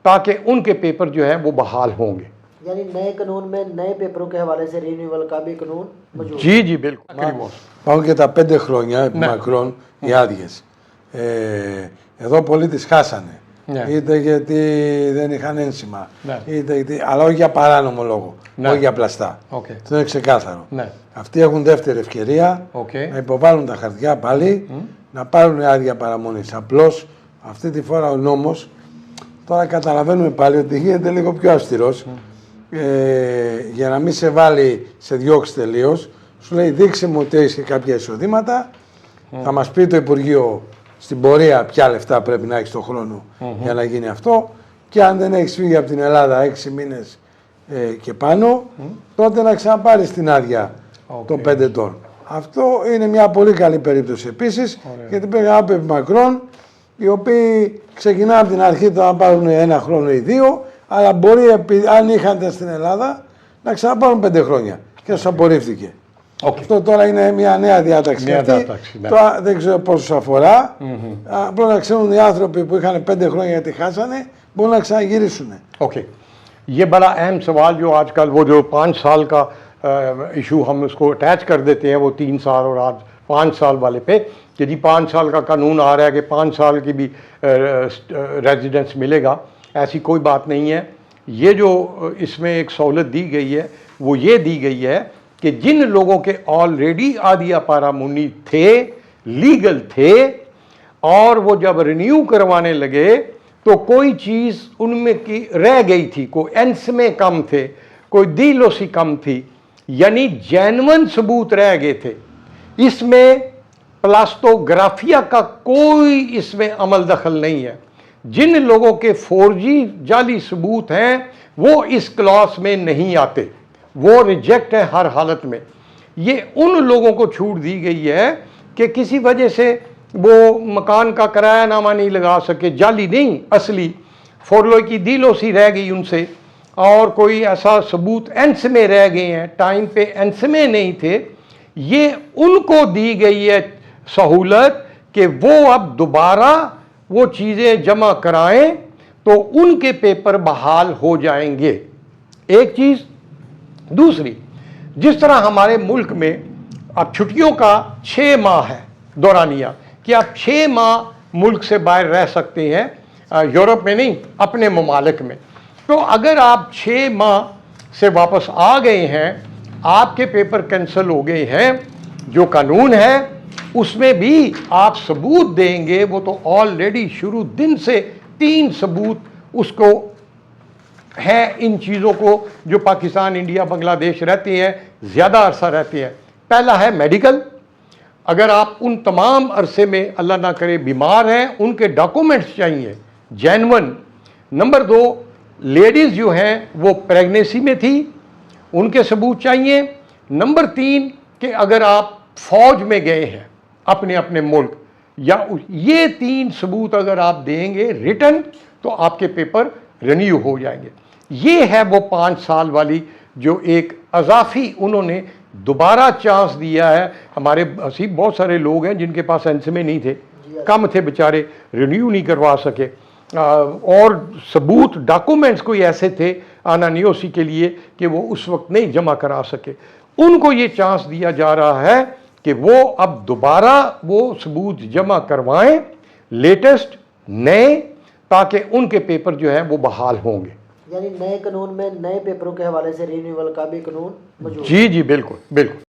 تاکہ ان کے پیپر جو ہیں وہ بحال ہوں گے. یعنی نئے قانون میں نئے پیپروں کے حوالے سے رینیول کا بھی قانون موجود ہے. جی بالکل. Πάνω και τα 5 χρόνια επί μακρόν οι άδειες. Εδώ πολίτες χάσανε. Είτε γιατί δεν είχαν ένσημα, είτε γιατί, αλλά όχι για παράνομο λόγο, όχι για πλαστά. Αυτό είναι ξεκάθαρο. Αυτοί έχουν δεύτερη ευκαιρία να υποβάλουν τα χαρτιά πάλι, να πάρουν άδεια παραμονής. Απλώς αυτή τη φορά ο νόμος, τώρα καταλαβαίνουμε πάλι ότι γίνεται λίγο πιο αυστηρός, για να μην σε βάλει σε διώξει τελείως. Σου λέει δείξε μου ότι έχει κάποια εισοδήματα, θα μας πει το Υπουργείο στην πορεία ποια λεφτά πρέπει να έχεις το χρόνο για να γίνει αυτό, και αν δεν έχεις φύγει από την Ελλάδα 6 μήνες και πάνω, τότε να ξαναπάρεις την άδεια των 5 ετών. Αυτό είναι μια πολύ καλή περίπτωση επίσης, γιατί πήγα από επί μακρόν, οι οποίοι ξεκινάνε από την αρχή να πάρουν 1 χρόνο ή 2, αλλά μπορεί αν είχαν στην Ελλάδα να ξαναπάρουν 5 χρόνια και τους απορρίφθηκε. Αυτό τώρα είναι μια νέα διάταξη. Τώρα δεν ξέρω πόσους αφορά. Απλώς να ξέρουν οι άνθρωποι που είχαν 5 χρόνια γιατί χάσανε, μπορούν να ξαναγυρίσουν. یہ بڑا اہم سوال جو آج کل وہ جو 5 سال کا ایشو ہم اس کو اٹیچ کر دیتے ہیں وہ 3 سال اور آج 5 سال والے پہ کہ جی 5 سال کا قانون آ رہا ہے کہ 5 سال کی بھی ریزیڈنس ملے گا. ایسی کوئی بات نہیں ہے. یہ جو اس میں ایک سہولت دی گئی ہے وہ یہ دی گئی ہے کہ جن لوگوں کے آلریڈی عادیہ پارامونی تھے، لیگل تھے، اور وہ جب رینیو کروانے لگے تو کوئی چیز ان میں کی رہ گئی تھی، کوئی اینس میں کم تھے، کوئی دیلوسی کم تھی، یعنی جینون ثبوت رہ گئے تھے. اس میں پلاسٹوگرافیا کا کوئی اس میں عمل دخل نہیں ہے. جن لوگوں کے فورجی جعلی ثبوت ہیں وہ اس کلاس میں نہیں آتے، وہ ریجیکٹ ہے ہر حالت میں. یہ ان لوگوں کو چھوٹ دی گئی ہے کہ کسی وجہ سے وہ مکان کا کرایہ نامہ نہیں لگا سکے، جعلی نہیں اصلی، فورلو کی دیلوسی رہ گئی ان سے، اور کوئی ایسا ثبوت اینس میں رہ گئے ہیں، ٹائم پہ اینس میں نہیں تھے. یہ ان کو دی گئی ہے سہولت کہ وہ اب دوبارہ وہ چیزیں جمع کرائیں تو ان کے پیپر بحال ہو جائیں گے. ایک چیز. دوسری، جس طرح ہمارے ملک میں اب چھٹیوں کا 6 ماہ ہے دورانیہ کہ آپ 6 ماہ ملک سے باہر رہ سکتے ہیں، یورپ میں نہیں اپنے ممالک میں. تو اگر آپ 6 ماہ سے واپس آ گئے ہیں، آپ کے پیپر کینسل ہو گئے ہیں، جو قانون ہے اس میں بھی آپ ثبوت دیں گے. وہ تو آلریڈی شروع دن سے 3 ثبوت اس کو ہے ان چیزوں کو جو پاکستان، انڈیا، بنگلہ دیش رہتے ہیں، زیادہ عرصہ رہتے ہیں. پہلا ہے میڈیکل. اگر آپ ان تمام عرصے میں اللہ نہ کرے بیمار ہیں، ان کے ڈاکومنٹس چاہیے جینون. نمبر 2، لیڈیز جو ہیں وہ پریگنیسی میں تھی، ان کے ثبوت چاہیے. نمبر 3 کہ اگر آپ فوج میں گئے ہیں اپنے اپنے ملک، یا یہ 3 ثبوت اگر آپ دیں گے ریٹن تو آپ کے پیپر رینیو ہو جائیں گے. یہ ہے وہ 5 سال والی جو ایک اضافی انہوں نے دوبارہ چانس دیا ہے. ہمارے بہت سارے لوگ ہیں جن کے پاس اینس میں نہیں تھے، کم تھے بیچارے، رینیو نہیں کروا سکے، اور ثبوت ڈاکومنٹس کوئی ایسے تھے آنانیوسی کے لیے کہ وہ اس وقت نہیں جمع کرا سکے. ان کو یہ چانس دیا جا رہا ہے کہ وہ اب دوبارہ وہ ثبوت جمع کروائیں لیٹسٹ نئے، تاکہ ان کے پیپر جو ہیں وہ بحال ہوں گے. یعنی نئے قانون میں نئے پیپروں کے حوالے سے رینیول کا بھی قانون موجود. جی بالکل بالکل.